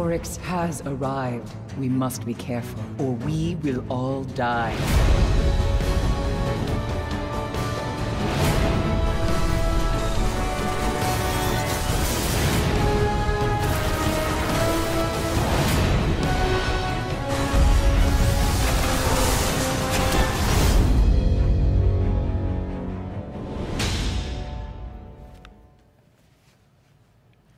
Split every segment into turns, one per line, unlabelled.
Oryx has arrived. We must be careful, or we will all die.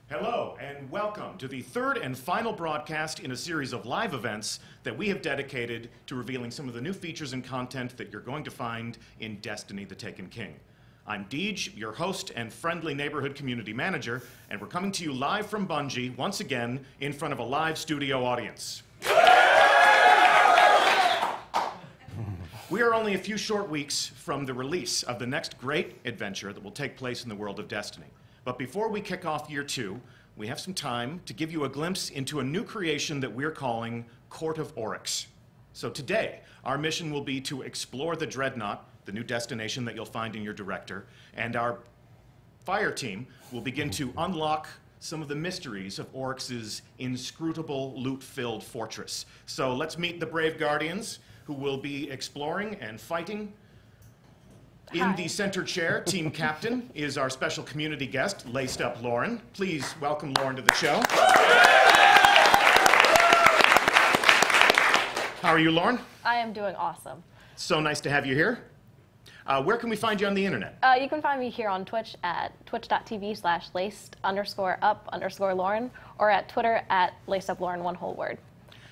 Hello, and welcome to the third and final broadcast in a series of live events that we have dedicated to revealing some of the new features and content that you're going to find in Destiny: The Taken King. I'm Deej, your host and friendly neighborhood community manager, and we're coming to you live from Bungie, once again, in front of a live studio audience. We are only a few short weeks from the release of the next great adventure that will take place in the world of Destiny. But before we kick off year 2, we have some time to give you a glimpse into a new creation that we're calling Court of Oryx. So today, our mission will be to explore the Dreadnought, the new destination that you'll find in your director, and our fire team will begin to unlock some of the mysteries of Oryx's inscrutable, loot-filled fortress. So let's meet the brave guardians who will be exploring and fighting. In the center chair, team captain, is our special community guest, Laced Up Lauren. Please welcome Lauren to the show. How are you, Lauren?
I am doing awesome.
So nice to have you here. Where can we find you on the internet?
You can find me here on Twitch at twitch.tv/laced_up_Lauren or at Twitter at lacedUpLauren, one whole word.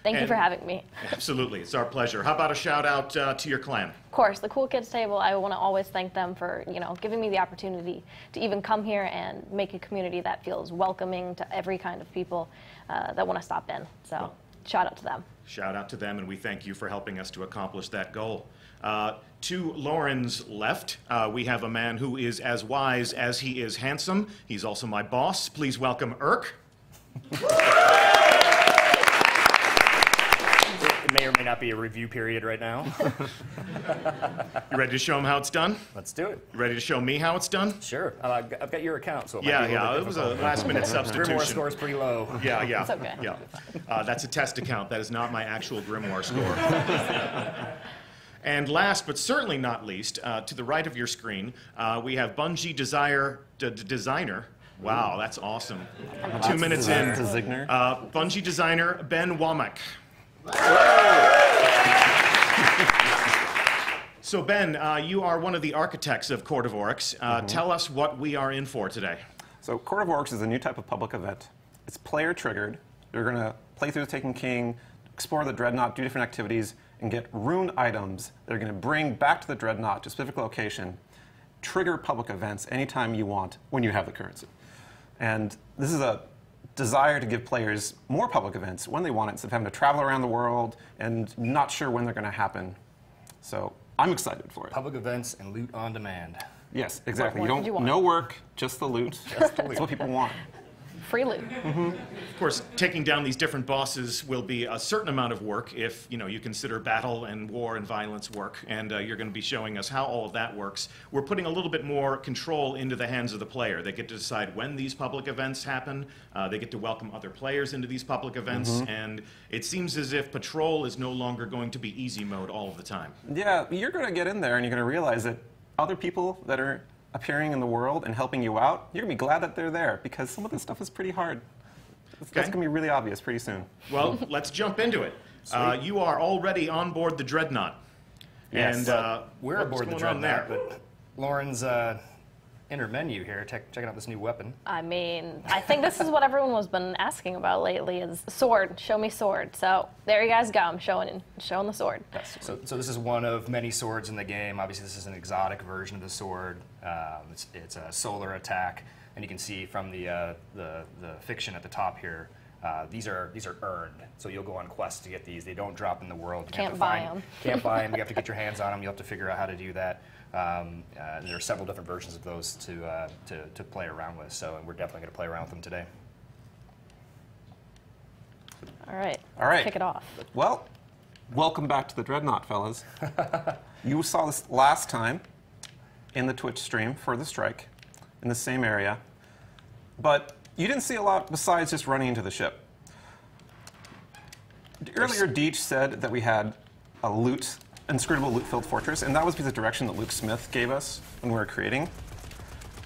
Thank you for having me.
Absolutely, it's our pleasure. How about a shout out to your clan?
Of course, the Cool Kids Table. I want to always thank them for giving me the opportunity to even come here and make a community that feels welcoming to every kind of people that want to stop in. So shout out to them. Shout
out to them, and we thank you for helping us to accomplish that goal. To Lauren's left, we have a man who is as wise as he is handsome. He's also my boss. Please welcome Irk.
It may or may not be a review period right now.
You ready to show him how it's done?
Let's do it.
You ready to show me how it's done?
Sure. I've got your account, so it
might be a it was a last-minute substitution.
Grimoire score's pretty low.
Yeah.
It's okay.
Yeah. That's a test account. That is not my actual Grimoire score. And last, but certainly not least, to the right of your screen, we have Bungie Designer. Wow, that's awesome. 2 minutes in. Bungie designer Ben Womack. So Ben, you are one of the architects of Court of Oryx. Tell us what we are in for today.
So Court of Oryx is a new type of public event. It's player triggered. You're going to play through the Taken King, explore the Dreadnought, do different activities, and get rune items that are going to bring back to the Dreadnought to a specific location, trigger public events anytime you want when you have the currency. And this is a desire to give players more public events when they want it, instead of having to travel around the world and not sure when they're going to happen. So I'm excited for it.
Public events and loot on demand.
Yes, exactly. No work, just the loot. That's what people want.
Free loot.
Of course, taking down these different bosses will be a certain amount of work if you consider battle and war and violence work, and you're going to be showing us how all of that works. We're putting a little bit more control into the hands of the player. They get to decide when these public events happen. They get to welcome other players into these public events, and it seems as if patrol is no longer going to be easy mode all of the time.
Yeah, you're going to get in there and you're going to realize that other people that are appearing in the world and helping you out, you're going to be glad that they're there, because some of this stuff is pretty hard. That's going to be really obvious pretty soon.
Well, let's jump into it. You are already on board the Dreadnought.
Yes. And we're aboard the Dreadnought, but Lauren's inner menu here, checking out this new weapon.
I mean, I think this is what everyone has been asking about lately, is sword. Show me sword. So there you guys go. I'm showing the sword.
Yes. So this is one of many swords in the game. Obviously, this is an exotic version of the sword. It's a solar attack, and you can see from the fiction at the top here. These are earned, so you'll go on quests to get these. They don't drop in the world. You
can't buy them.
Can't buy them. You have to get your hands on them. You have to figure out how to do that. There are several different versions of those to play around with. So we're definitely going to play around with them today.
All right. Kick it off.
Well, welcome back to the Dreadnought, fellas. You saw this last time in the Twitch stream for the strike in the same area, but you didn't see a lot besides just running into the ship. Earlier, Deech said that we had a inscrutable loot-filled fortress, and that was because of the direction that Luke Smith gave us when we were creating.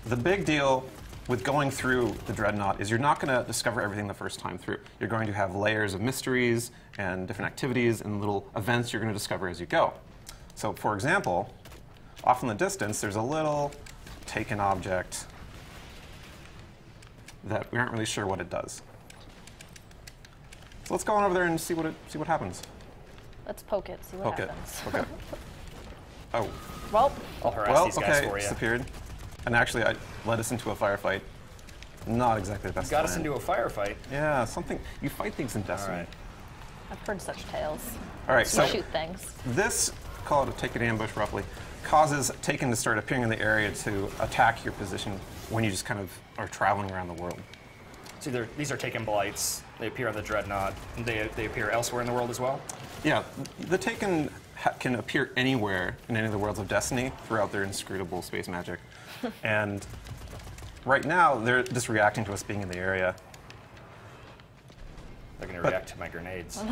The big deal with going through the Dreadnought is you're not going to discover everything the first time through. You're going to have layers of mysteries and different activities and little events you're going to discover as you go. So, for example, off in the distance, there's a little taken object that we aren't really sure what it does. So let's go on over there and see what happens.
Let's poke it, see what happens.
Okay. Oh.
Well,
I'll harass these guys
okay,
for you.
disappeared. And actually, I led us into a firefight. Not exactly the best
Got us
plan.
into a firefight.
Yeah, something. You fight things in Destiny.
All right.
I've heard such tales.
All right,
You
so
shoot things.
this, call it a Taken ambush roughly, causes Taken to start appearing in the area to attack your position when you just kind of are traveling around the world.
So these are Taken blights. They appear on the Dreadnought. They appear elsewhere in the world as well?
Yeah, the Taken can appear anywhere in any of the worlds of Destiny throughout their inscrutable space magic. And right now, they're just reacting to us being in the area.
They're going to react to my grenades.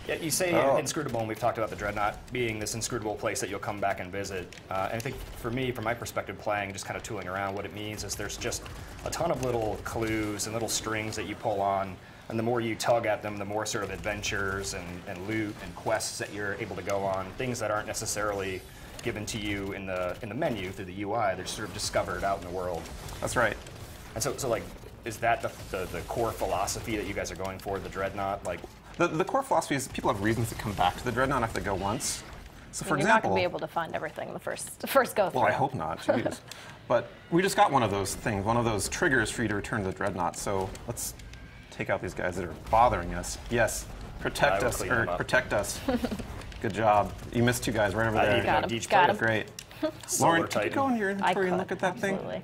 Yeah, you say
Oh.
inscrutable, and we've talked about the Dreadnought being this inscrutable place that you'll come back and visit. And I think for me, from my perspective, playing, just kind of tooling around, what it means is there's just a ton of little clues and little strings that you pull on. And the more you tug at them, the more sort of adventures and loot and quests that you're able to go on. Things that aren't necessarily given to you in the menu through the UI. They're sort of discovered out in the world.
That's right.
And so like, is that the core philosophy that you guys are going for, the Dreadnought? Like,
The core philosophy is people have reasons to come back to the Dreadnought after they go once. So, for
You're not
example,
going to be able to find everything the first go through.
well, I hope not. Jeez. But we just got one of those things, one of those triggers for you to return to the Dreadnought. So let's take out these guys that are bothering us. Yes, protect
will
us,
clean them up.
protect us. Good job. You missed two guys right over there.
even
Got
know
him,
Deej
got
played
him.
it.
Great.
Solar
Lauren, can you
Titan.
go in your
I
inventory and
could,
look at that
absolutely.
thing?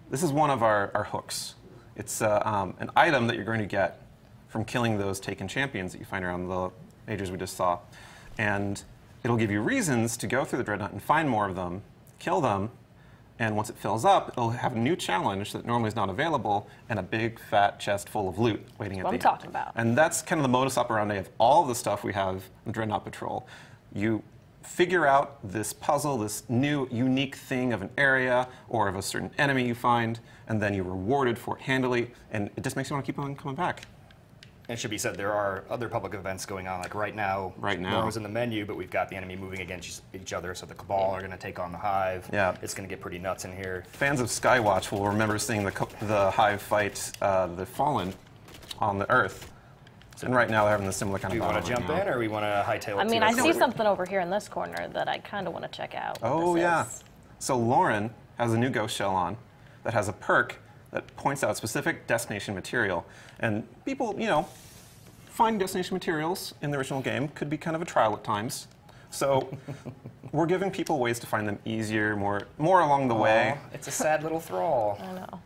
This is one of our hooks. It's an item that you're going to get from killing those Taken champions that you find around the majors we just saw. And it'll give you reasons to go through the Dreadnought and find more of them, kill them, and once it fills up, it'll have a new challenge that normally is not available, and a big fat chest full of loot waiting at
what
the
I'm talking about.
And that's kind of the modus operandi of all of the stuff we have in Dreadnought Patrol. You figure out this puzzle, this new unique thing of an area or of a certain enemy you find, and then you're rewarded for it handily, and it just makes you want to keep on coming back.
And it should be said, there are other public events going on. Like right now, Norma's in the menu, but we've got the enemy moving against each other. So the Cabal are going to take on the Hive.
Yeah.
It's going to get pretty nuts in here.
Fans of Skywatch will remember seeing the Hive fight the Fallen on the Earth. And right now they're having a similar kind
Do
of
we
battle
want to jump
right
in,
now.
or we want to hightail it?
I mean,
to
I
us?
see something over here in this corner that I kind of want to check out. what
Oh,
this
yeah.
is.
So Lauren has a new ghost shell on that has a perk that points out specific destination material. And people, finding destination materials in the original game could be kind of a trial at times. So we're giving people ways to find them easier, more along the way.
Aw, it's a sad little thrall.
I know.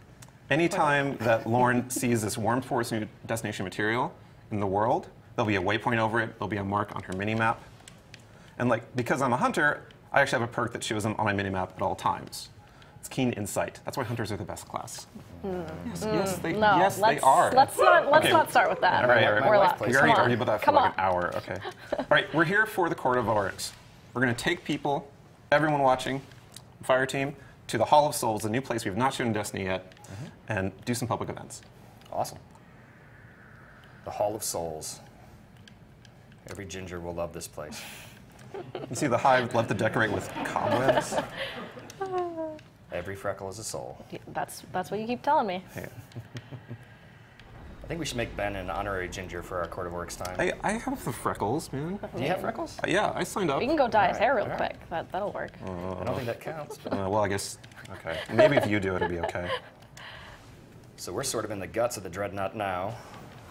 Anytime that Lauren sees this Worm Force new destination material in the world, there'll be a waypoint over it, there'll be a mark on her mini-map. And because I'm a hunter, I actually have a perk that shows them on my mini-map at all times. It's Keen Insight. That's why hunters are the best class. Yes, they are.
Let's not start with that.
All right, all right.
My
We're
wife
allowed-
plays
We
come
already
on.
argued about that for
Come
like
on.
an hour. Okay. All right, we're here for the Court of Oryx. We're going to take people, everyone watching, Fire Team, to the Hall of Souls, a new place we've not shown in Destiny yet, and do some public events.
Awesome. The Hall of Souls. Every ginger will love this place.
You see the Hive love to decorate with cobwebs.
Every freckle is a soul.
That's what you keep telling me.
Hey,
I think we should make Ben an honorary ginger for our Court of Works time.
I have the freckles, man.
Do you have freckles?
Yeah, I signed up.
We can go dye his hair real
all
quick. That'll work.
I don't think that counts. But...
Well, I guess, okay. Maybe if you do it, it'll be okay.
So we're sort of in the guts of the Dreadnought now.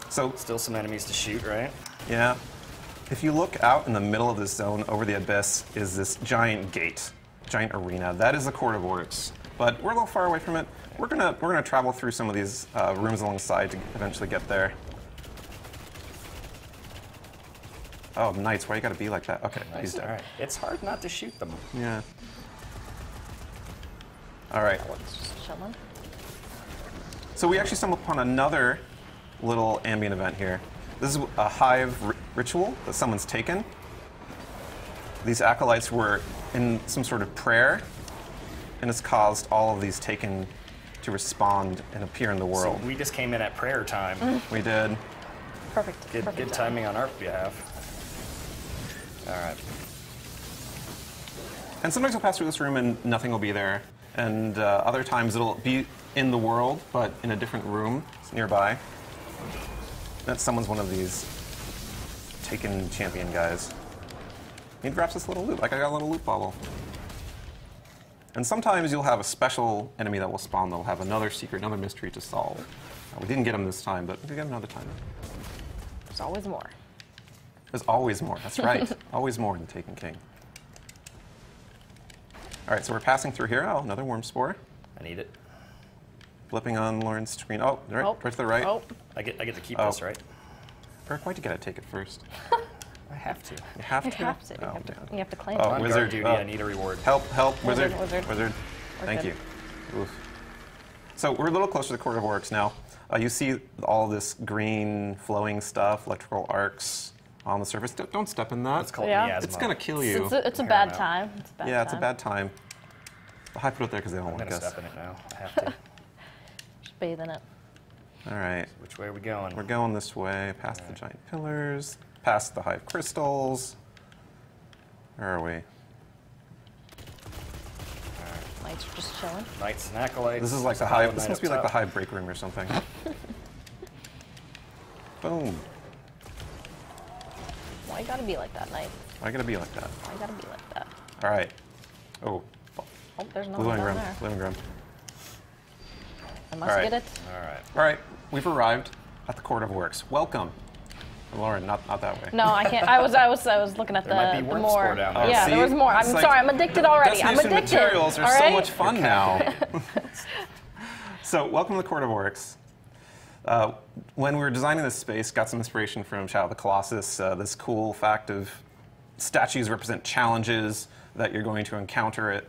So,
Still some enemies to shoot, right?
yeah. If you look out in the middle of this zone over the abyss is this giant gate, giant arena. That is the Court of Oryx. But we're a little far away from it. We're gonna travel through some of these rooms alongside to eventually get there. Oh, Knights, why you gotta be like that? Okay, he's
All
dead.
right. It's hard not to shoot them.
Yeah. All right.
Let's just chilling.
So we actually stumbled upon another little ambient event here. This is a hive ritual that someone's taken. These acolytes were in some sort of prayer, and it's caused all of these taken to respond and appear in the world.
So we just came in at prayer time.
We did.
Perfect.
Good timing on our behalf. All right.
And sometimes you'll pass through this room and nothing will be there. And other times it'll be in the world, but in a different room nearby. That someone's one of these taken champion guys. He drops this little loot, like I got a little loot bubble. And sometimes you'll have a special enemy that will spawn that'll have another secret, another mystery to solve. We didn't get him this time, but we can get him another time.
There's always more.
There's always more, that's right. Always more in Taken King. All right, so we're passing through here. Oh, another worm spore.
I need it.
Flipping on Lauren's screen. Oh, right, right to the right.
Oh.
I get to keep this, right?
Eric, why'd you gotta take it first?
I have to.
You have to?
You have to.
Oh,
You have to claim
Oh,
it.
On
wizard.
guard duty,
Oh.
I need a reward.
Help, help, wizard.
Wizard.
Wizard.
We're
Thank
good.
you. Oof. So we're a little closer to the Court of Orcs now. You see all this green flowing stuff, electrical arcs on the surface. Don't step in that.
Let's call it
Yeah.
miasma.
It's gonna kill you.
It's a
Hear
bad
him out.
time. It's a bad
Yeah,
time.
it's a bad time. I put it there because they don't
I'm
like
gonna
us.
step in it now. I have to.
Just bathe in it.
All right.
Which way are we going?
We're going this way, past the giant pillars, past the hive crystals. Where are we?
Knights are just chilling.
Knights and acolytes.
This is like the
Hollow
hive. This
Knight
must be
up
like the
top.
hive break room or something. Boom.
Why you gotta be like that, Knight?
Why gotta be like that?
Why you gotta be like that?
All right. Oh,
Oh, there's no
blue
one down
engram.
there.
Blue engram.
I must
All right.
get it.
All right.
All right, we've arrived at the Court of Works. Welcome. Lauren, not that way.
No, I can't. I was looking at
There might
the
be worm
more.
spore down there.
Yeah,
See?
there was more. I'm
It's like
sorry. I'm addicted already. I'm
Destination
addicted.
materials are
all
so
right?
much fun now. So, welcome to the Court of Orcs. When we were designing this space, got some inspiration from Shadow of the Colossus. This cool fact of statues represent challenges that you're going to encounter it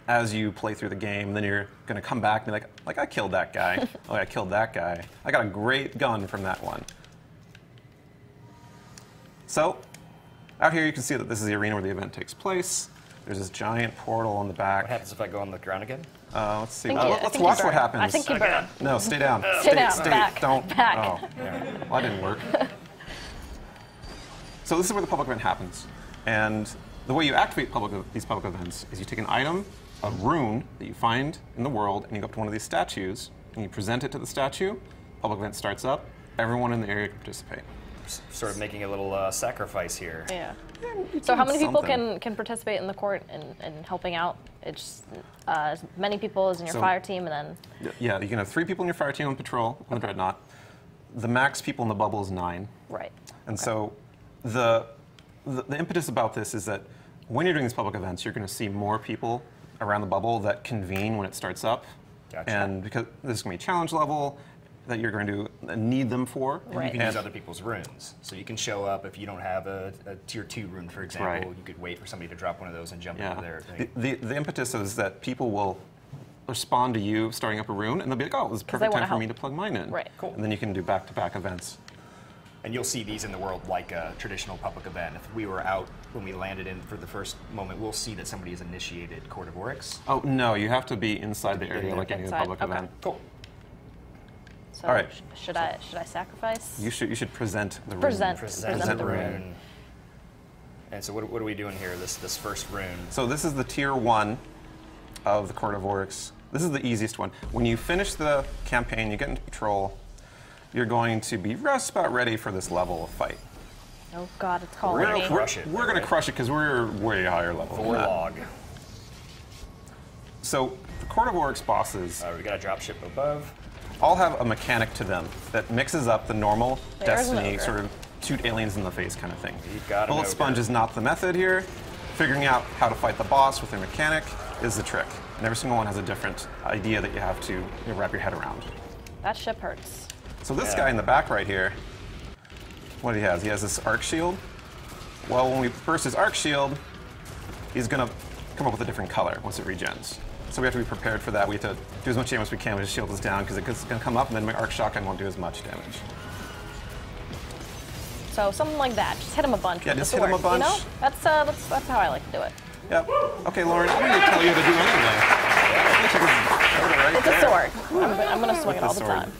as you play through the game. Then you're going to come back and be like I killed that guy. Oh, I killed that guy. I got a great gun from that one. So, out here you can see that this is the arena where the event takes place. There's this giant portal on the back.
What happens if I go on the ground again?
Let's see.
I think
Let's
you
watch
burn.
what happens.
I think you burn.
No, stay down.
Stay down. Back.
Don't.
Back.
Oh, well, that didn't work. So this is where the public event happens, and the way you activate these public events is you take an item, a rune that you find in the world, and you go up to one of these statues, and you present it to the statue. Public event starts up. Everyone in the area can participate.
Sort of making a little sacrifice here.
Yeah. So how many people
something.
can participate in the court and helping out? It's as many people as in your
So-
fire team, and then
Yeah, you can have 3 people in your fire team on patrol on the Dreadnought. The max people in the bubble is 9.
right.
And so the impetus about this is that when you're doing these public events, you're going to see more people around the bubble that convene when it starts up.
Gotcha.
And because this is going to be a challenge level that you're going to need them for.
And
Right.
you can use other people's runes. So you can show up if you don't have a tier 2 rune, for example.
right.
You could wait for somebody to drop one of those and jump into their
Yeah.
thing.
The impetus is that people will respond to you starting up a rune, and they'll be like, oh, this is
they
perfect
wanna
time for me
help.
to plug mine in.
Right.
Cool.
And then you can do back-to-back events.
And you'll see these in the world like a traditional public event. If we were out when we landed in for the first moment, we'll see that somebody has initiated Court of Oryx.
Oh, no, you have to be inside the area like any other
Inside,
public
okay.
event.
Cool.
So
All right.
should I sacrifice?
You should present the rune.
Present.
Present
Present
the
the
rune. And so what are we doing here, this first rune?
So this is the tier 1 of the Court of Oryx. This is the easiest one. When you finish the campaign, you get into patrol, you're going to be just about ready for this level of fight.
Oh God, it's calling
We're
me.
gonna crush it.
We're going to crush it because we're way higher level than that.
Vorlog.
So the Court of Oryx bosses
We got a dropship above.
all have a mechanic to them that mixes up the normal
There's an
Destiny
ogre.
sort of shoot aliens in the face kind of thing.
You've got an
Bullet
ogre.
Sponge is not the method here. Figuring out how to fight the boss with their mechanic is the trick. And every single one has a different idea that you have to wrap your head around.
That ship hurts.
So this
Yeah.
guy in the back right here, what he has? He has this arc shield. Well, when we burst his arc shield, he's going to come up with a different color once it regens. So we have to be prepared for that. We have to do as much damage as we can when his shield is down because it's going to come up and then my arc shotgun won't do as much damage.
So something like that. Just hit him a bunch.
Yeah,
with
just
the
hit him a
sword,
bunch.
You know? That's how I like to do it.
Yep. Okay, Lauren, I didn't tell you to do anything.
It's a sword. I'm gonna swing it all the
sword.
time.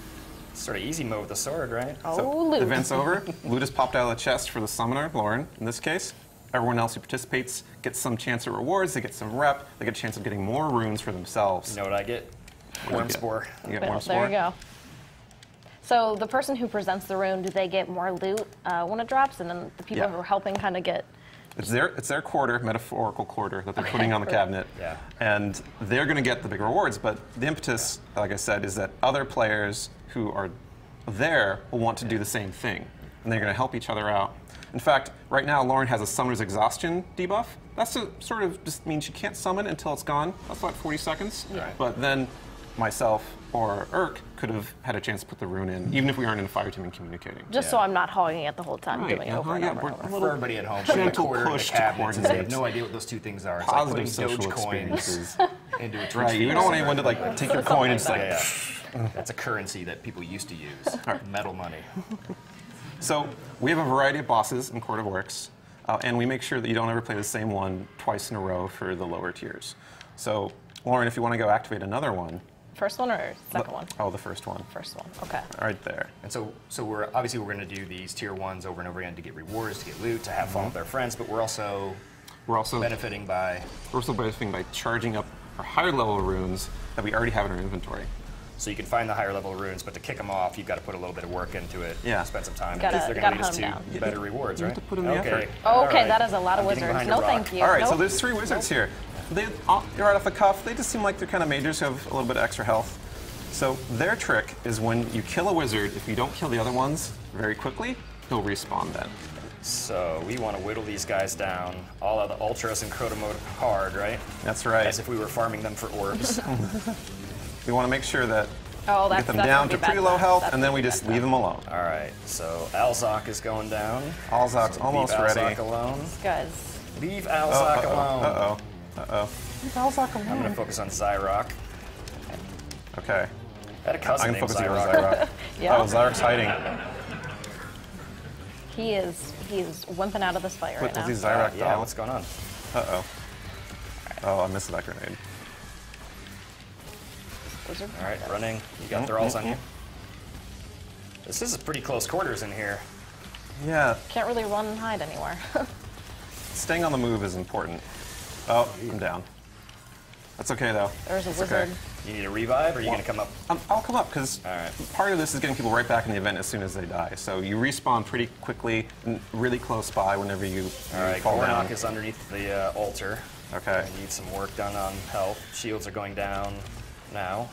Sort of easy mode with the sword, right?
Oh, loot.
Event's over. Loot is popped out of the chest for the summoner, Lauren, in this case. Everyone else who participates gets some chance at rewards. They get some rep. They get a chance of getting more runes for themselves.
You know what I get?
do you
Worm
get?
spore.
You get
Well,
worm
there
spore.
you go. So the person who presents the rune, do they get more loot when it drops, and then the people
Yeah.
who are helping kind of get?
It's their quarter, metaphorical quarter, that they're putting on the cabinet.
Yeah.
And they're going to get the big rewards, but the impetus, like I said, is that other players who are there will want to do the same thing. And they're going to help each other out. In fact, right now, Lauren has a summoner's exhaustion debuff. That's to sort of just means she can't summon until it's gone. That's like 40 seconds.
Yeah.
But then myself or Urk could have had a chance to put the rune in, even if we aren't in a fire team and communicating.
Just so I'm not hogging it the whole time,
Right,
doing it over and
yeah,
over
we're
and over.
For everybody at home, putting a
gentle
quarter in the
push to
cabinets, and they have
coordinate.
no idea what those two things are. It's
Positive
like
social
putting Doge coins
experiences.
into a
Right, you don't want anyone to like take your coin and just
Something
like.
like
Yeah. That's a currency that people used to use. Metal money.
So we have a variety of bosses in Court of Works, and we make sure that you don't ever play the same one twice in a row for the lower tiers. So, Lauren, if you want to go activate another one.
First one or second one?
Oh, the first one.
First one. Okay.
Right there.
And so we're obviously we're going to do these tier ones over and over again to get rewards, to get loot, to have fun with our friends, but we're also benefiting by
by charging up our higher level runes that we already have in our inventory.
so you can find the higher level runes, but to kick them off, you've got to put a little bit of work into it.
Yeah.
Spend some time.
Gotta-
They're
gotta
going to lead us
hunt 'em
to better rewards,
You
right?
have to put in the
okay.
effort.
Oh,
All
okay,
right.
that is a lot of
I'm getting
wizards.
behind a
No,
rock.
thank you.
All right, so
Nope.
there's 3 wizards here. They, right off the cuff, they just seem like they're kind of mages who have a little bit of extra health. So their trick is when you kill a wizard, if you don't kill the other ones very quickly, he'll respawn then.
So we want to whittle these guys down, all of the ultras and crota mode hard, right?
That's right.
As if we were farming them for orbs.
We want to make sure that
Oh,
we
that's
get them
that's
down
gonna
to
be bad
pretty low
time.
health,
That's
and then
gonna
we
be
just
bad
leave
time.
them alone.
All right, so Alzok is going down.
Alzok's
So
almost
leave
ready.
Alzok alone.
Guys,
Leave Alzok alone.
Uh-oh. Uh-oh. Alzok
I'm going to focus on Zyrok.
Okay.
I had a cousin
I'm
named
focusing on
Zyrok.
Zyrok.
Yeah.
Oh, Zyrok's hiding.
he is wimping out of this fight right
What,
now.
does he Zyrok
Yeah,
down?
what's going on?
Uh-oh. Oh, I missed that grenade.
Wizard.
All right, running. You got thralls on you. This is pretty close quarters in here.
Yeah,
Can't really run and hide anywhere.
staying on the move is important. Oh, I'm down. That's okay, though.
There's a
It's
wizard.
okay.
You need a revive, or are you going to come up?
I'll come up, because
All right.
part of this is getting people right back in the event as soon as they die. So you respawn pretty quickly, and really close by whenever you
All right,
fall down.
Gornok is underneath the altar.
Okay.
I need some work done on health. Shields are going down now.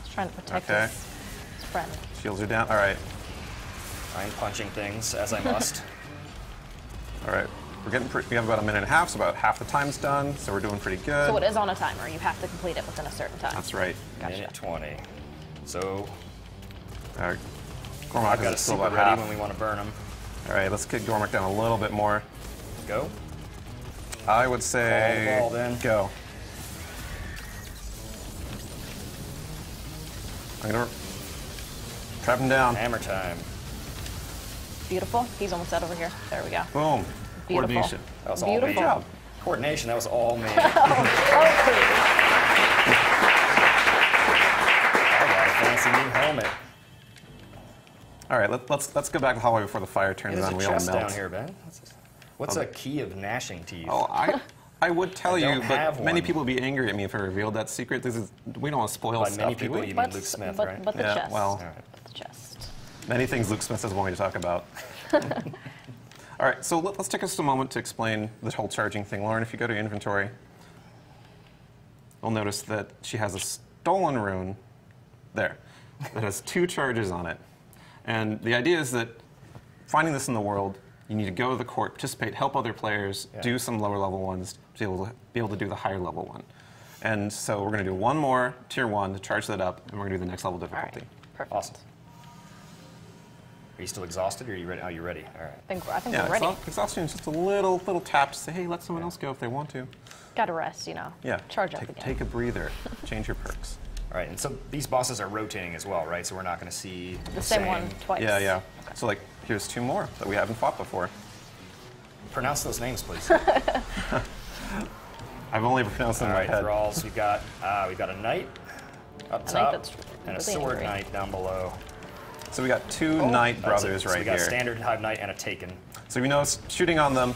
He's trying to protect
Okay.
his friend.
Shields are down. All right.
I'm punching things as I must.
All right. We have about a minute and a half, so about half the time's done, so we're doing pretty good.
So it is on a timer. You have to complete it within a certain time.
That's right.
Gotcha.
Minute 20. So
All right.
I've
Gormak
got a
is still
super
about
ready
half.
when we want to burn them.
All right, let's kick Gormak down a little bit more.
Go.
I would say
All the ball then.
go. I'm gonna trap him down.
Hammer time.
Beautiful. He's almost dead over here. There we go.
Boom.
Beautiful.
Coordination.
That was all me.
Beautiful.
job.
Coordination, that was all me.
Oh,
I got a fancy new helmet.
All right, let's go back to the hallway before the fire turns
There's
on.
a
We all
chest
melt.
down here, Ben. What's a key of gnashing teeth?
Oh, I would tell
I
you,
don't
but
have
many
one.
people would be angry at me if I revealed that secret. We don't want to spoil
By
stuff,
many
do
people,
we?
you mean
but,
Luke Smith,
but,
right?
but the
Yeah,
chest.
well.
All right.
The chest.
Many things Luke Smith doesn't want me to talk about. All right, so let's take us a moment to explain the whole charging thing. Lauren, if you go to inventory, you'll notice that she has a stolen rune there that has 2 charges on it. And the idea is that finding this in the world, you need to go to the court, participate, help other players, do some lower level ones to be able to do the higher level one. And so we're going to do one more tier 1 to charge that up, and we're going to do the next level
All right.
difficulty.
Perfect.
Awesome. Are you still exhausted, or are you ready? Are you ready? All right.
I think
Yeah,
we're ready.
exhaustion is just a little tap to say, hey, let someone else go if they want to.
Got to rest, you know.
Yeah.
Charge up again.
Take a breather. Change your perks.
All right, and so these bosses are rotating as well, right? So we're not going to see
The same one twice.
Yeah, yeah. So like, here's 2 more that we haven't fought before.
Pronounce those names, please.
I've only pronounced them
All
in
right,
my head.
thralls. We've got a knight up
A knight
top
that's
and a
really
sword
angry.
knight down below.
So we got 2 Knight brothers
So
right
we got
here.
a standard hive knight and a taken.
So we know shooting on them,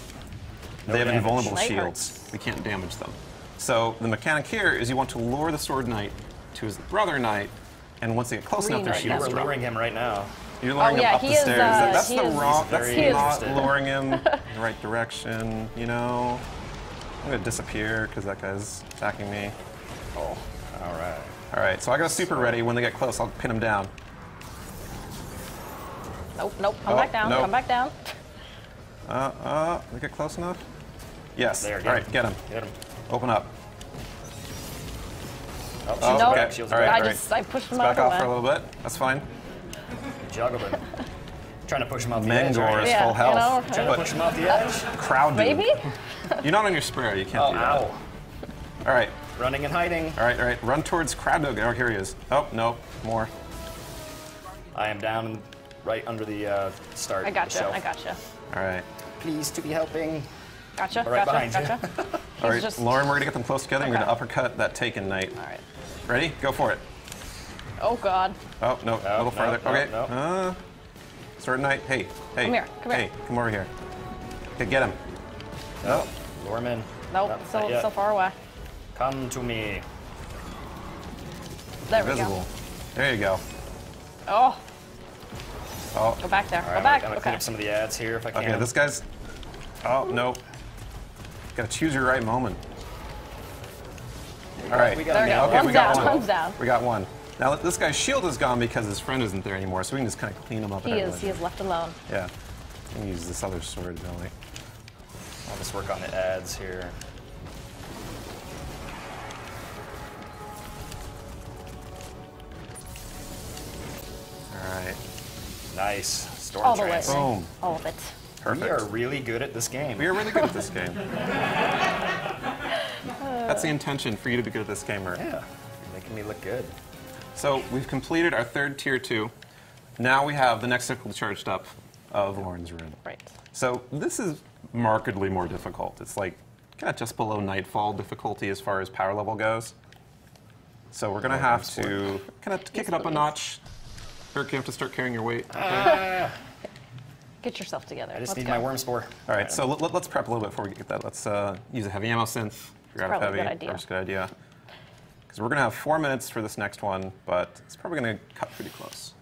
they have
damage.
invulnerable
Knight
shields.
hurts.
We can't damage them. So the mechanic here is you want to lure the sword knight to his brother knight, and once they get close enough, their
Re-knight
shields
We're
them.
drop.
luring him right now.
You're luring
Oh,
him
yeah,
up
he
the
is,
stairs. That's
he
the
is-
wrong.
He's
That's
very
not
interested.
luring him in the right direction. You know, I'm gonna disappear because that guy's attacking me.
Oh, all right.
All right, so I got a super ready. When they get close, I'll pin him down.
Nope, nope. Come
Oh,
back down.
nope.
Come back down.
They get close enough? Yes.
There,
All right, get him.
Get him.
Open up.
Oh,
Oh,
shields
Nope.
are
okay.
back. Shields
All
are
right,
back.
all right.
I pushed him
Back
out of
off
the
for a
way.
little bit. That's fine.
Juggled him. Trying to push him off the edge.
Mangor is
Right?
Yeah,
full
you
health.
know,
Trying to
but
push him off the edge.
crowd dude.
Maybe?
You're not on your sprayer. You can't
Oh,
do that.
ow.
All right.
Running and hiding.
All right, all right. Run towards crowd dog. Oh, here he is. Oh, no. More.
I am down right under the start.
I gotcha.
shelf.
I gotcha.
All right.
Pleased to be helping.
Gotcha.
Right
Gotcha.
behind you.
Gotcha.
All right,
just-
Lauren, we're going to get them close together. You're
Okay.
going to uppercut that taken knight.
All right.
Ready? Go for it.
Oh God.
Oh, no. a little
no,
farther.
no,
okay.
no.
Sword knight. Hey. Hey.
Come here, come
hey.
here.
Come over here. Okay, get him.
No. Lure him in.
Nope.
Not
So
yet.
so far away.
Come to me.
There we
Invisible.
go.
There you go.
Oh,
Oh,
go back there.
All
Go
right,
back.
I'm gonna
Okay.
clean up some of the ads here if I can.
okay. This guy's. Oh, no. Got to choose your right moment. All right.
We got
There we
him
go.
nailed.
Okay,
One's
we got
down.
one.
One's down.
We got one. Now this guy's shield is gone because his friend isn't there anymore, so we can just kind of clean him up.
He
and
is.
everything.
He is left alone.
Yeah. I'm gonna use this other sword, don't I?
I'll just work on the ads here.
All right.
Nice. Storm
All the way.
trance.
Boom.
All of it.
Perfect.
We are really good at this game.
We are really good at this game. That's the intention, for you to be good at this game, Murph.
Yeah. You're making me look good.
So we've completed our third tier 2. Now we have the next cycle charged up of Lauren's Rune.
Right.
So this is markedly more difficult. It's like kind of just below Nightfall difficulty as far as power level goes. So we're going to have to kind of kick it up a notch. Herc, you have to start carrying your weight. Okay.
Get yourself together.
I just
Let's
need
go.
my worm spore.
All right, so let's prep a little bit before we get that. Let's use a heavy ammo synth. If you're out of
probably a
heavy.
good idea.
That's a good idea. Because we're going to have 4 minutes for this next one, but it's probably going to cut pretty close.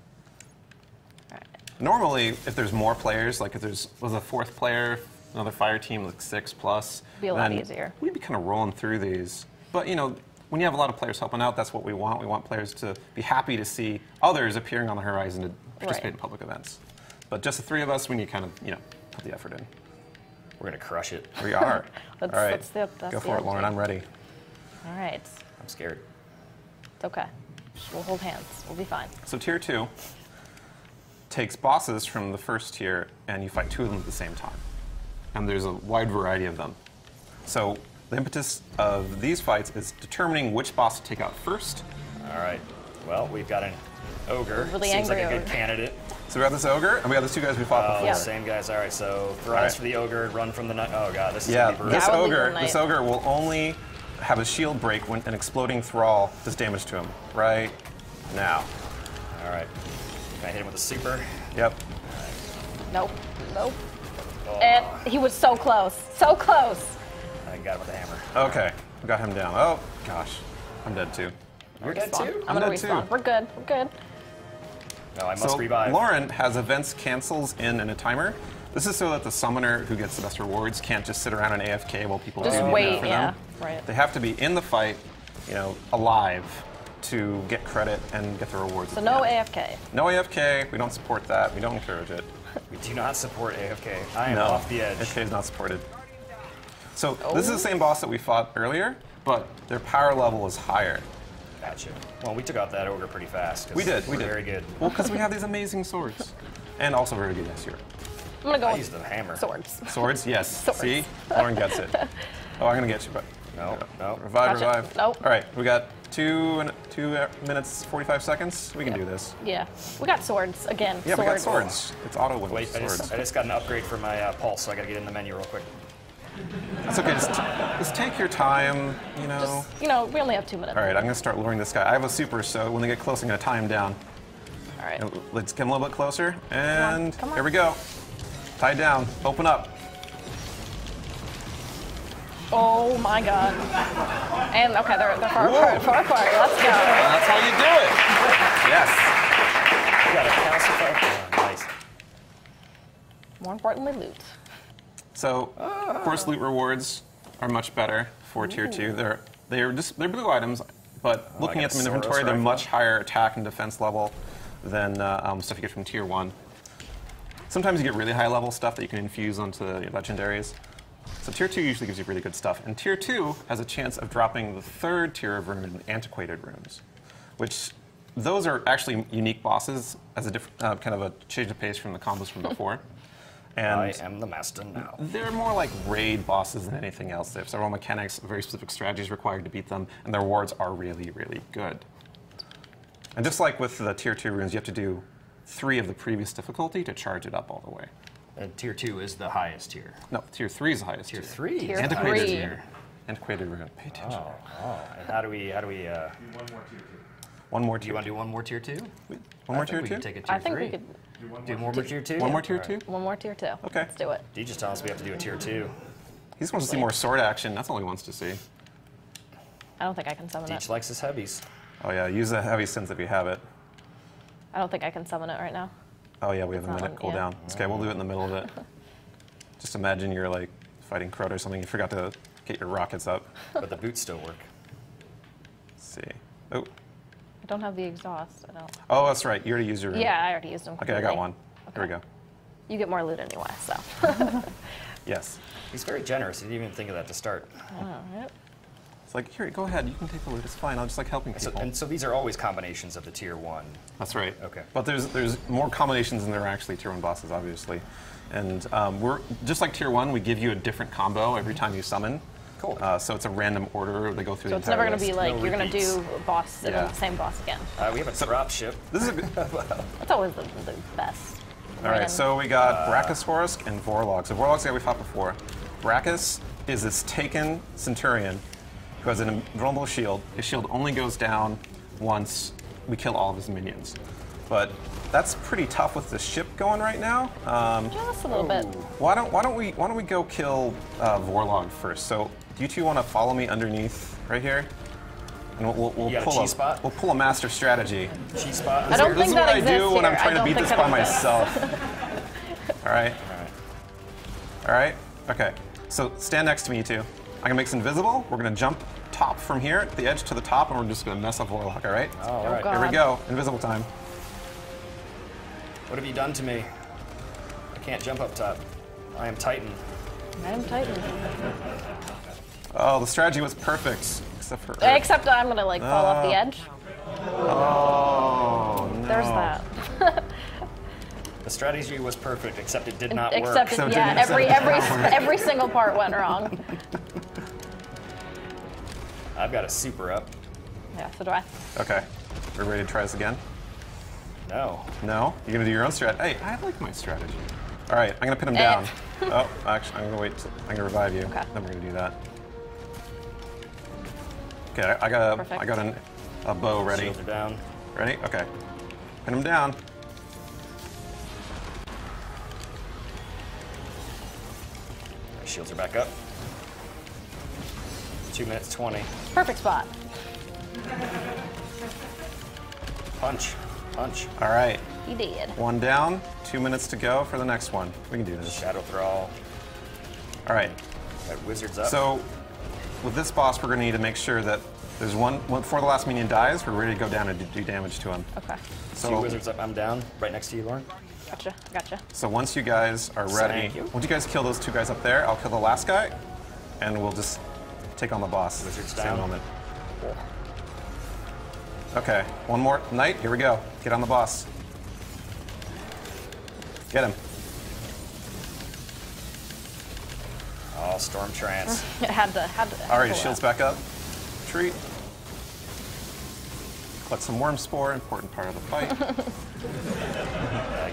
All right.
Normally, if there's more players, like if there's was a 4th player, another fire team, like 6+,
Be a lot
then
easier.
We'd be kind of rolling through these. But you know, when you have a lot of players helping out, that's what we want. We want players to be happy to see others appearing on the horizon to participate
Right.
in public events. But just the 3 of us, we need to kind of, you know, put the effort in.
We're gonna crush it.
We are.
That's-
All right,
that's
go
the
for it, Lauren.
attitude.
I'm ready.
All right.
I'm scared.
It's okay. We'll hold hands. We'll be fine.
So tier 2 takes bosses from the first tier, and you fight 2 of them at the same time. And there's a wide variety of them. So the impetus of these fights is determining which boss to take out first.
All right. Well, we've got an ogre.
Really
Seems like
angry
a good
ogre.
candidate.
So we got this ogre, and we got these 2 guys we fought
Oh,
before.
Yeah.
same guys. All right. So thrive
All right.
for the ogre, run from the knight. Oh god, this is
Yeah,
gonna be brutal.
this
I would leave
ogre,
the
this
knight.
ogre will only have a shield break when an exploding thrall does damage to him. Right now.
All right. Can I hit him with a super?
Yep.
Nope. Nope.
Oh,
And he was so close. So close.
I got him with a hammer.
Okay, we got him down. Oh gosh, I'm dead too.
You're dead
Respawn.
too?
I'm gonna
dead too.
respawn. We're good. We're good.
No, I must
So
revive.
Lauren has events cancels in and a timer. This is so that the summoner who gets the best rewards can't just sit around and AFK while people
Just
do the
wait,
event for
yeah,
them.
right.
They have to be in the fight, you know, alive to get credit and get the rewards.
So
at the
no
end.
AFK.
No AFK. We don't support that. We don't encourage it.
We do not support AFK. I am
No,
off the edge.
AFK is not supported. So this is the same boss that we fought earlier, but their power level is higher.
Gotcha. Well, we took out that ogre pretty fast. 'cause
We did.
we're
We did.
Very good.
Well, because we have these amazing swords, and also very good this year.
I'm gonna go
I
with
used the hammer.
swords.
Swords, yes.
Swords.
See, Lauren gets it. Oh, I'm gonna get you, but
No, no.
revive,
Gotcha.
revive.
Nope.
All right, we got 2 minutes 45 seconds. We can do this.
Yeah. We got swords again.
Yeah, we got
Swords.
swords. It's auto win
Wait,
with swords.
I just got an upgrade for my pulse, so I gotta get in the menu real quick.
That's okay. Just take your time. You know.
Just, you know, we only have 2 minutes.
All right, I'm gonna start luring this guy. I have a super, so when they get close, I'm gonna tie him down.
All right.
Let's get him a little bit closer, and
come on.
here we go. Tied down. Open up.
Oh my god. And okay, they're far apart. Far apart. Let's go.
That's how you do it. Yes.
We got a calcified. Oh, nice.
More importantly, loot.
So, of course, loot rewards are much better for tier 2. They're blue items, but looking
got
at them in
Soros
inventory, they're
rifle.
much higher attack and defense level than stuff you get from tier 1. Sometimes you get really high level stuff that you can infuse onto the legendaries. So tier 2 usually gives you really good stuff. And tier 2 has a chance of dropping the 3rd tier of rune, antiquated runes, which those are actually unique bosses as a different kind of a change of pace from the combos from before. And
I am the master now.
they're more like raid bosses than anything else. They have several mechanics, very specific strategies required to beat them, and their rewards are really, really good. And just like with the tier 2 runes, you have to do 3 of the previous difficulty to charge it up all the way.
And tier 2 is the highest tier.
No, tier 3 is the highest
Tier
tier.
3 is
Tier
the
Antiquated
highest
three.
tier.
Antiquated rune. Pay attention.
Oh. And how do we?
One more tier 2.
One more
Do you
tier.
want to do one more tier 2?
One more tier
We
2?
can take a tier
I think
3.
we could
do one more tier 2.
One more tier
All
2?
one more tier 2.
Okay.
Let's do it.
You just tell us we have to do a tier 2.
He just wants to see more sword action. That's all he wants to see.
I don't think I can summon
Deech
it.
likes his heavies.
Oh yeah, use the heavy sense if you have it.
I don't think I can summon it right now.
Oh yeah, we have a
It's
minute
on,
cooldown.
yeah.
Okay, we'll do it in the middle of it. Just imagine you're like fighting Crota or something. You forgot to get your rockets up.
But the boots still work.
Let's see. Oh,
I don't have the exhaust. I don't.
oh, that's right. You already used your.
Yeah, I already used them.
Okay, I got
completely.
one. Here we go.
You get more loot anyway, so.
Yes.
He's very generous. He didn't even think of that to start.
All right.
It's like, here, go ahead. You can take the loot. It's fine. I'll just like helping
So,
people.
and so these are always combinations of the tier 1.
That's right.
Okay.
But there's more combinations than there are actually tier 1 bosses, obviously. And we're just like tier 1. We give you a different combo every time you summon.
Cool.
So it's a random order. They go through
So
the
it's
entire
never going to be
list.
like
No
you're going to
repeats.
do boss and then
Yeah.
the same boss again.
We have a drop ship.
This is a good.
That's always the best.
All right, so we got Brachiosaurus and Vorlog. So Vorlog's the guy we fought before. Brachus is this taken Centurion who has an invulnerable shield. His shield only goes down once we kill all of his minions. But that's pretty tough with the ship going right now.
Just a little bit.
Why don't we go kill Vorlog first? So do you two want to follow me underneath right here? And we'll
You got a
pull
cheese spot?
We'll pull a master strategy.
Cheese spot.
I don't
This
think
is what
that
I do
exists
when I'm
here.
trying
I
to beat
don't
this
think
by
that exists.
myself. All right. All right. Okay. So stand next to me, you two. I'm gonna make this invisible. We're gonna jump top from here, the edge to the top, and we're just gonna mess up Warlock. All right.
All right.
God.
Here we go. Invisible time.
What have you done to me? I can't jump up top. I am Titan.
I am Titan.
Oh, the strategy was perfect, except for.
Except I'm going to like fall off the edge.
Oh no.
There's that.
The strategy was perfect, except it did not
Except
work.
So it
yeah,
didn't-
every single part went wrong.
I've got a super up.
Yeah, so do I.
Okay. We're ready to try this again?
No.
No? You're gonna do your own strat? Hey, I like my strategy. All right, I'm gonna pin him down. Oh, actually, I'm gonna wait. I'm gonna revive you.
Okay.
Then we're gonna do that. Okay, I got
Perfect.
a bow ready.
Shields are down.
Ready? Okay. Pin him down.
My shields are back up. 2 minutes 20.
Perfect spot.
Punch. Punch.
All right.
You did.
One down. 2 minutes to go for the next one. We can do this.
Shadow Thrall.
All right.
Got wizards up.
So, with this boss, we're gonna need to make sure that there's one before the last minion dies. We're ready to go down and do damage to him.
Okay.
Two
So,
wizards up. I'm down. Right next to you, Lauren.
Gotcha.
so once you guys are ready,
Thank you.
once you guys kill those two guys up there, I'll kill the last guy, and we'll just take on the boss.
Wizards
Same
down.
moment. Okay, one more knight. Here we go. Get on the boss. Get him.
Oh, Storm Trance.
It had to.
All right,
pull
shield's
out.
back up. Treat. Collect some worm spore, important part of the fight.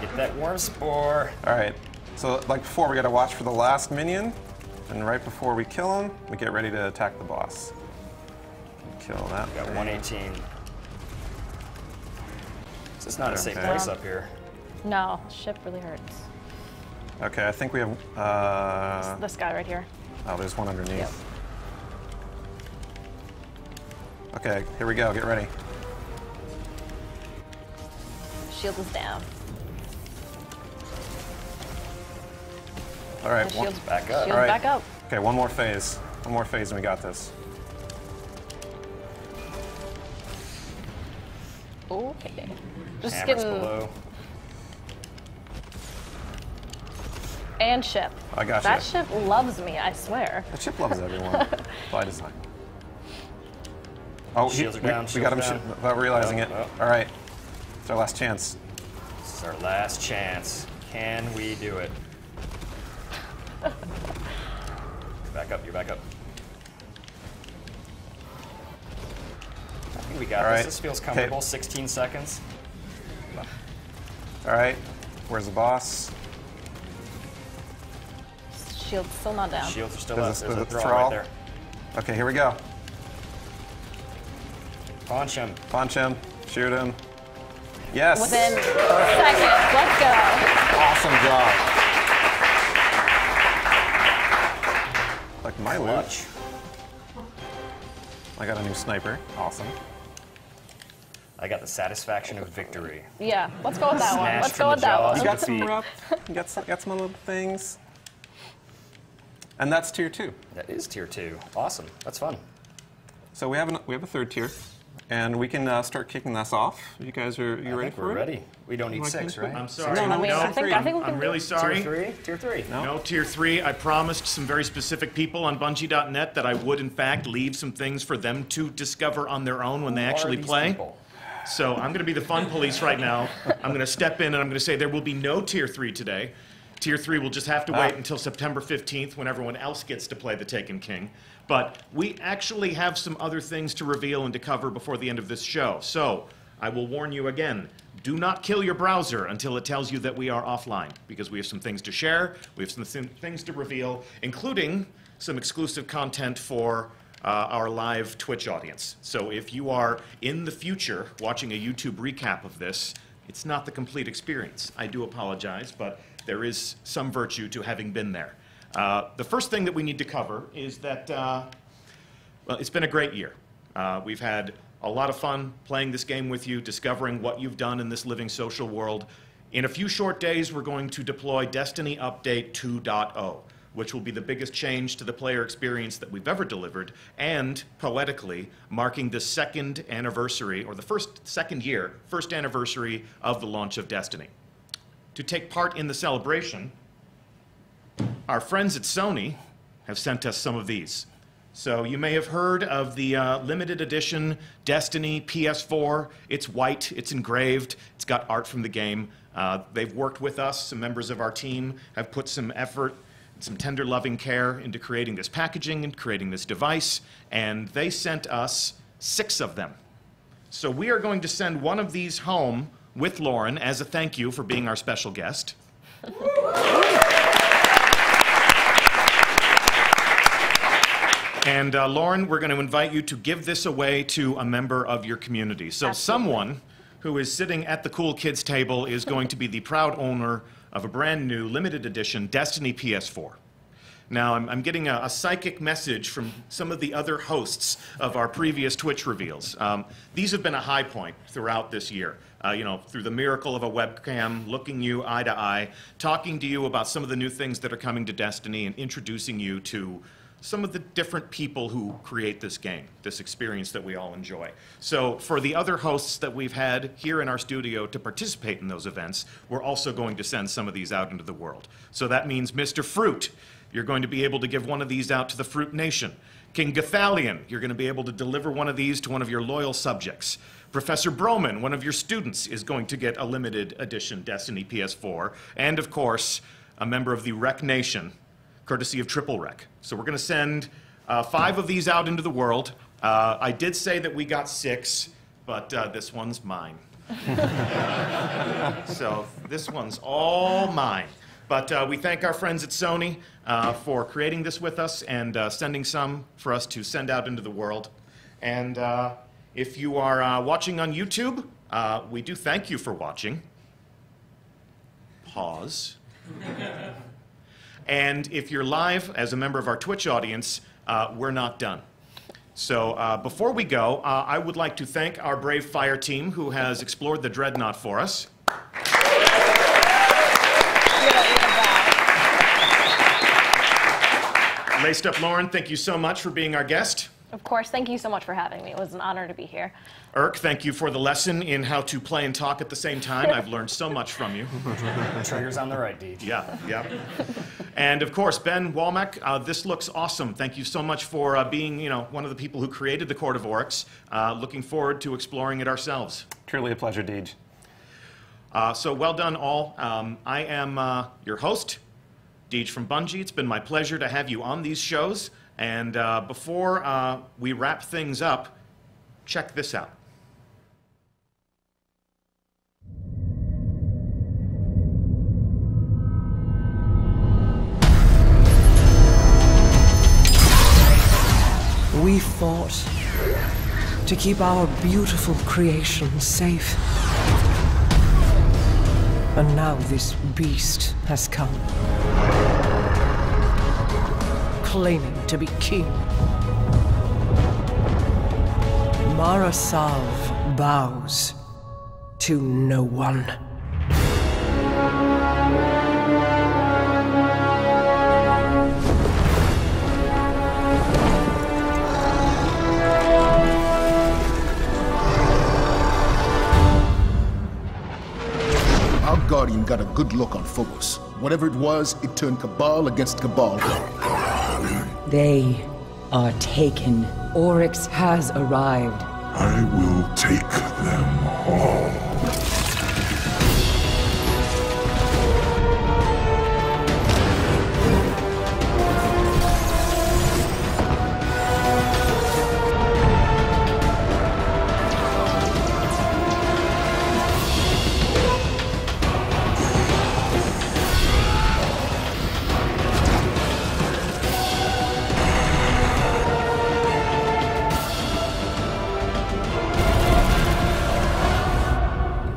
Get that worm spore.
All right, so like before, we gotta watch for the last minion, and right before we kill him, we get ready to attack the boss. Kill that.
Got
thing.
118. This is not a safe
Okay.
place up here.
No, ship really hurts.
Okay, I think we have.
This guy right here.
Oh, there's one underneath.
Yep.
Okay, here we go. Get ready.
Shield is down.
All right.
The shield's
back up.
Shield's
All right.
back up.
Okay, one more phase. One more phase, and we got this.
Okay. Just
Hammers
getting.
below.
And ship.
I got
That
you.
ship loves me, I swear.
The chip loves everyone by design. Oh,
Shields are down,
we got him
shields down.
without realizing
Oh,
it.
oh.
All right, it's our last chance.
This is our last chance. Can we do it? Back up, you're back up. I think we got
All
this.
right.
This feels
Okay.
comfortable. 16 seconds.
All right, where's the boss?
Shield's still not down.
Shields are still
There's
up.
a-
There's a
there's a
throw
thrall.
right there.
Okay, here we go.
Punch him.
Punch him, shoot him. Yes.
Within seconds. Let's go.
Awesome job. Like my loot.
Clutch.
I got a new sniper. Awesome.
I got the satisfaction of victory.
Yeah, let's go with that one.
Smash
Let's
from
go
the
with that
jaws.
one.
You got some
Defeat.
rep. You got some little things. And that's tier 2.
That is tier 2. Awesome. That's fun.
So we have a third tier, and we can start kicking this off. You guys are
I
ready
think
for
we're
it?
ready. We don't need
Like
6,
anything?
right?
I'm sorry.
No, no,
I mean, I think we
I'm
can
really
do
sorry.
Tier 3? Tier 3.
No, Tier 3. I promised some very specific people on Bungie.net that I would, in fact, leave some things for them to discover on their own when they actually play. So I'm going to be the fun police right now. I'm going to step in and I'm going to say there will be no Tier 3 today. Tier 3 will just have to wait until September 15th when everyone else gets to play the Taken King. But we actually have some other things to reveal and to cover before the end of this show. So I will warn you again, do not kill your browser until it tells you that we are offline, because we have some things to share, we have some things to reveal, including some exclusive content for our live Twitch audience. So if you are in the future watching a YouTube recap of this, it's not the complete experience. I do apologize, but there is some virtue to having been there. The first thing that we need to cover is that, well, it's been a great year. We've had a lot of fun playing this game with you, discovering what you've done in this living social world. In a few short days, we're going to deploy Destiny Update 2.0, which will be the biggest change to the player experience that we've ever delivered, and, poetically, marking the second anniversary, or the first anniversary of the launch of Destiny. To take part in the celebration, our friends at Sony have sent us some of these. So you may have heard of the limited edition Destiny PS4. It's white, it's engraved, it's got art from the game. They've worked with us, some members of our team have put some effort, some tender loving care into creating this packaging and creating this device, and they sent us 6 of them. So we are going to send one of these home with Lauren as a thank you for being our special guest. And Lauren, we're going to invite you to give this away to a member of your community. So someone who is sitting at the cool kids table is going to be the proud owner of a brand new limited edition Destiny PS4. Now, I'm getting a psychic message from some of the other hosts of our previous Twitch reveals. These have been a high point throughout this year. You know, through the miracle of a webcam, looking you eye to eye, talking to you about some of the new things that are coming to Destiny, and introducing you to some of the different people who create this game, this experience that we all enjoy. So for the other hosts that we've had here in our studio to participate in those events, we're also going to send some of these out into the world. So that means Mr. Fruit, you're going to be able to give one of these out to the Fruit Nation. King Gathalion, you're going to be able to deliver one of these to one of your loyal subjects. Professor Broman, one of your students, is going to get a limited edition Destiny PS4. And of course, a member of the Rec Nation, courtesy of Triple Rec. So we're going to send 5 of these out into the world. I did say that we got 6, but this one's mine. So this one's all mine. But we thank our friends at Sony for creating this with us and sending some for us to send out into the world. And if you are watching on YouTube, we do thank you for watching. Pause. And if you're live as a member of our Twitch audience, we're not done. So before we go, I would like to thank our brave fire team who has explored the Dreadnought for us. Laced Up Lauren, thank you so much for being our guest.
Of course, thank you so much for having me. It was an honor to be here.
Irk, thank you for the lesson in how to play and talk at the same time. I've learned so much from you.
Trigger's on the right, Deej.
Yeah, yeah. And of course, Ben Walmack, this looks awesome. Thank you so much for being, one of the people who created the Court of Oryx. Looking forward to exploring it ourselves.
Truly a pleasure, Deej.
So well done, all. I am your host, Deej from Bungie. It's been my pleasure to have you on these shows. And before we wrap things up, check this out.
We fought to keep our beautiful creation safe. And now this beast has come, claiming to be king. Marasav bows to no one.
Our Guardian got a good look on Phobos. Whatever it was, it turned Cabal against Cabal.
They are taken. Oryx has arrived.
I will take them all.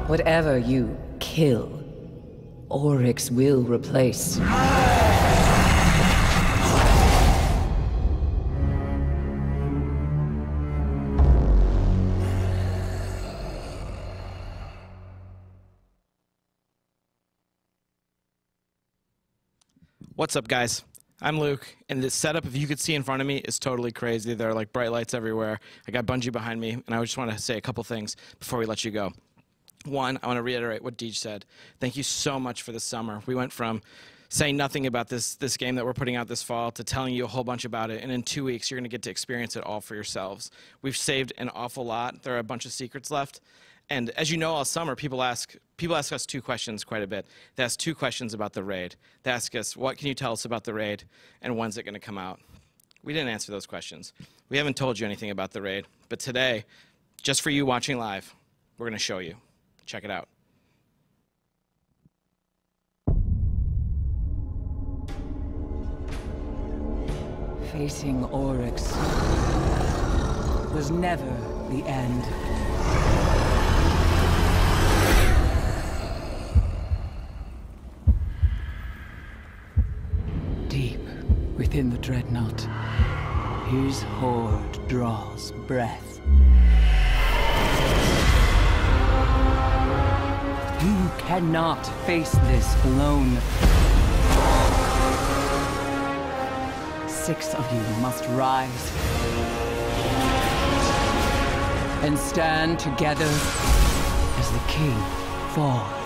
Whatever you kill, Oryx will replace.
What's up, guys? I'm Luke, and this setup, if you could see in front of me, is totally crazy. There are like bright lights everywhere. I got Bungie behind me, and I just want to say a couple things before we let you go. One, I want to reiterate what Deej said. Thank you so much for this summer. We went from saying nothing about this game that we're putting out this fall to telling you a whole bunch about it, and in 2 weeks, you're going to get to experience it all for yourselves. We've saved an awful lot. There are a bunch of secrets left. And as you know, all summer, people ask us two questions quite a bit. They ask two questions about the raid. They ask us, what can you tell us about the raid, and when's it going to come out? We didn't answer those questions. We haven't told you anything about the raid. But today, just for you watching live, we're going to show you. Check it out.
Facing Oryx was never the end. Deep within the Dreadnought, his horde draws breath. You cannot face this alone. 6 of you must rise and stand together as the king falls.